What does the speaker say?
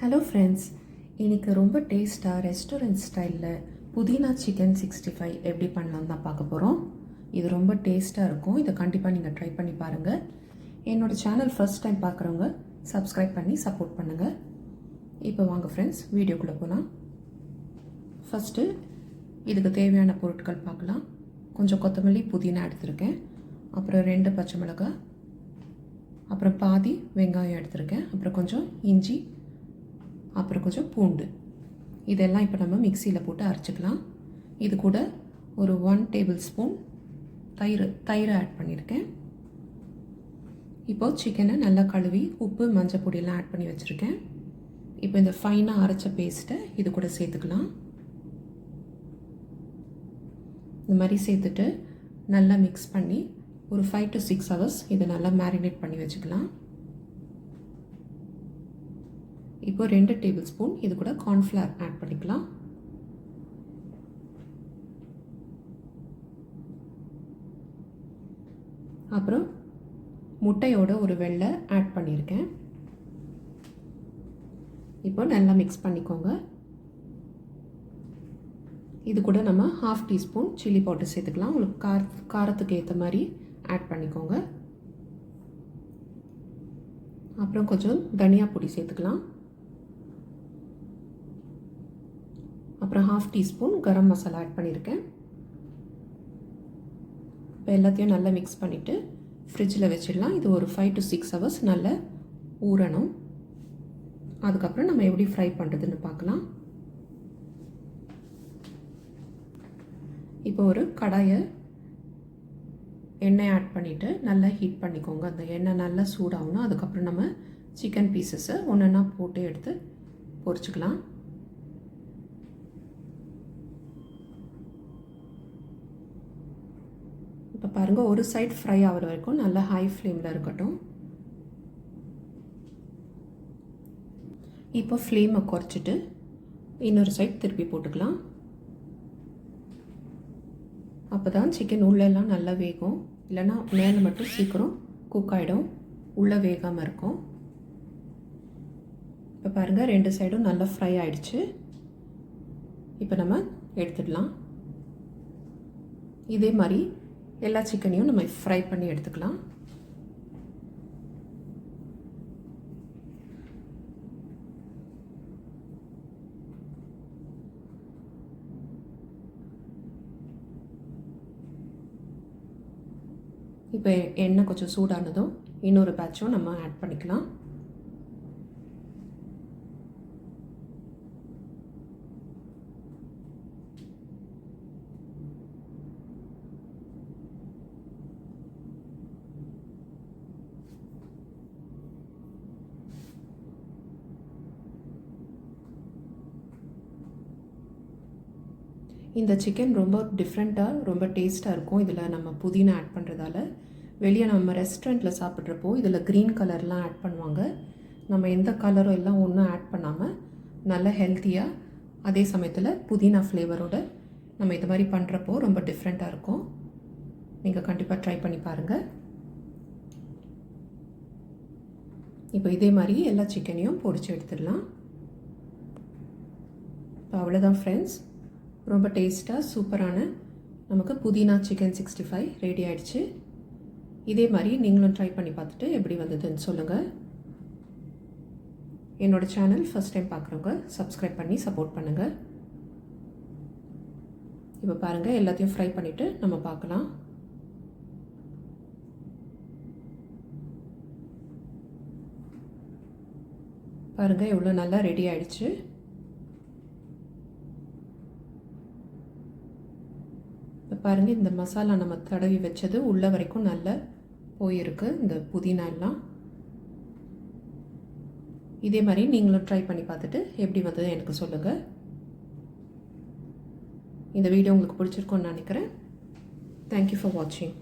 Hello friends, இன்றைக்கி ரொம்ப டேஸ்ட்டாக ரெஸ்டாரண்ட் ஸ்டைலில் புதினா சிக்கன் 65 எப்படி பண்ணலாம் தான் பார்க்க போகிறோம். இது ரொம்ப டேஸ்ட்டாக இருக்கும். இதை கண்டிப்பாக நீங்கள் ட்ரை பண்ணி பாருங்கள். என்னோடய சேனல் ஃபர்ஸ்ட் டைம் பார்க்குறவங்க சப்ஸ்கிரைப் பண்ணி சப்போர்ட் பண்ணுங்கள். இப்போ வாங்க ஃப்ரெண்ட்ஸ், வீடியோக்குள்ளே போகலாம். ஃபஸ்ட்டு இதுக்கு தேவையான பொருட்கள் பார்க்கலாம். கொஞ்சம் கொத்தமல்லி புதினா எடுத்திருக்கேன், அப்புறம் 2 பச்சை மிளகாய், அப்புறம் பாதி வெங்காயம் எடுத்திருக்கேன், அப்புறம் கொஞ்சம் இஞ்சி, அப்புறம் கொஞ்சம் பூண்டு. இதெல்லாம் இப்போ நம்ம மிக்சியில் போட்டு அரைச்சிக்கலாம். இது கூட ஒரு 1 டேபிள் ஸ்பூன் தயிரை ஆட் பண்ணியிருக்கேன். இப்போது சிக்கனை நல்லா கழுவி உப்பு மஞ்சள் பொடியெல்லாம் ஆட் பண்ணி வச்சுருக்கேன். இப்போ இந்த ஃபைனாக அரைச்ச பேஸ்ட்டை இது கூட சேர்த்துக்கலாம். இந்த மாதிரி சேர்த்துட்டு நல்லா மிக்ஸ் பண்ணி ஒரு 5 to 6 hours இதை நல்லா மேரினேட் பண்ணி வச்சுக்கலாம். இப்போ 2 டேபிள் ஸ்பூன் இது கூட கார்ன்ஃப்ளவர் ஆட் பண்ணிக்கலாம். அப்புறம் முட்டையோட ஒரு வெள்ளை ஆட் பண்ணியிருக்கேன். இப்போ நல்லா மிக்ஸ் பண்ணிக்கோங்க. இது கூட நம்ம 1/2 டீஸ்பூன் சில்லி பவுடர் சேர்த்துக்கலாம். உங்களுக்கு காரத்துக்கு ஏற்ற மாதிரி ஆட் பண்ணிக்கோங்க. அப்புறம் கொஞ்சம் தனியா பொடி சேர்த்துக்கலாம். அப்புறம் 1/2 டீஸ்பூன் கரம் மசாலா ஆட் பண்ணியிருக்கேன். இப்போ எல்லாத்தையும் நல்லா மிக்ஸ் பண்ணிவிட்டு ஃப்ரிட்ஜில் வச்சிடலாம். இது ஒரு 5 to 6 hours நல்லா ஊறணும். அதுக்கப்புறம் நம்ம எப்படி ஃப்ரை பண்ணுறதுன்னு பார்க்கலாம். இப்போ ஒரு கடாயை எண்ணெய் ஆட் பண்ணிவிட்டு நல்லா ஹீட் பண்ணிக்கோங்க. அந்த எண்ணெய் நல்லா சூடாகணும். அதுக்கப்புறம் நம்ம சிக்கன் பீசஸை ஒன்றா போட்டு எடுத்து பொரிச்சுக்கலாம். இப்போ பாருங்கள், ஒரு சைட் ஃப்ரை ஆகிற வரைக்கும் நல்லா ஹை ஃப்ளேமில் இருக்கட்டும். இப்போ ஃப்ளேமை குறைச்சிட்டு இன்னொரு சைட் திருப்பி போட்டுக்கலாம். அப்போ தான் சிக்கன் உள்ளெல்லாம் நல்லா வேகும். இல்லைன்னா மேலே மட்டும் சீக்கிரம் குக் ஆகிடும், உள்ளே வேகாமல் இருக்கும். இப்போ பாருங்கள், 2 சைடும் நல்லா ஃப்ரை ஆகிடுச்சு. இப்போ நம்ம எடுத்துடலாம். இதே மாதிரி எல்லா சிக்கனையும் நம்ம ஃப்ரை பண்ணி எடுத்துக்கலாம். இப்போ எண்ணெய் கொஞ்சம் சூடானதும் இன்னொரு பேட்சும் நம்ம ஆட் பண்ணிக்கலாம். இந்த சிக்கன் ரொம்ப டிஃப்ரெண்ட்டாக ரொம்ப டேஸ்ட்டாக இருக்கும். இதில் நம்ம புதினா ஆட் பண்ணுறதால வெளியே நம்ம ரெஸ்டாரண்ட்டில் சாப்பிட்றப்போ இதில் க்ரீன் கலர்லாம் ஆட் பண்ணுவாங்க. நம்ம எந்த கலரும் எல்லாம் ஒன்றும் ஆட் பண்ணாமல் நல்ல ஹெல்த்தியாக அதே சமயத்தில் புதினா ஃப்ளேவரோடு நம்ம இது மாதிரி பண்ணுறப்போ ரொம்ப டிஃப்ரெண்ட்டாக இருக்கும். நீங்கள் கண்டிப்பாக ட்ரை பண்ணி பாருங்கள். இப்போ இதே மாதிரி எல்லா சிக்கனையும் பொரிச்சு எடுத்துடலாம். இப்போ அவ்வளோதான் ஃப்ரெண்ட்ஸ், ரொம்ப டேஸ்ட்டாக சூப்பரான நமக்கு புதினா சிக்கன் 65 ரெடி ஆகிடுச்சு. இதே மாதிரி நீங்களும் ட்ரை பண்ணி பார்த்துட்டு எப்படி வந்ததுன்னு சொல்லுங்கள். என்னோடய சேனல் ஃபஸ்ட் டைம் பார்க்குறவங்க சப்ஸ்கிரைப் பண்ணி சப்போர்ட் பண்ணுங்கள். இப்போ பாருங்கள், எல்லாத்தையும் ஃப்ரை பண்ணிவிட்டு நம்ம பார்க்கலாம். பாருங்கள், எவ்வளோ நல்லா ரெடி ஆகிடுச்சு. பாருங்கள், இந்த மசாலா நம்ம தடவி வச்சது உள்ள வரைக்கும் நல்லா போயிருக்கு, இந்த புதினா எல்லாம். இதே மாதிரி நீங்களும் ட்ரை பண்ணி பார்த்துட்டு எப்படி வந்தது எனக்கு சொல்லுங்கள். இந்த வீடியோ உங்களுக்கு பிடிச்சிருக்கும்னு நினைக்கிறேன். தேங்க்யூ ஃபார் வாட்சிங்.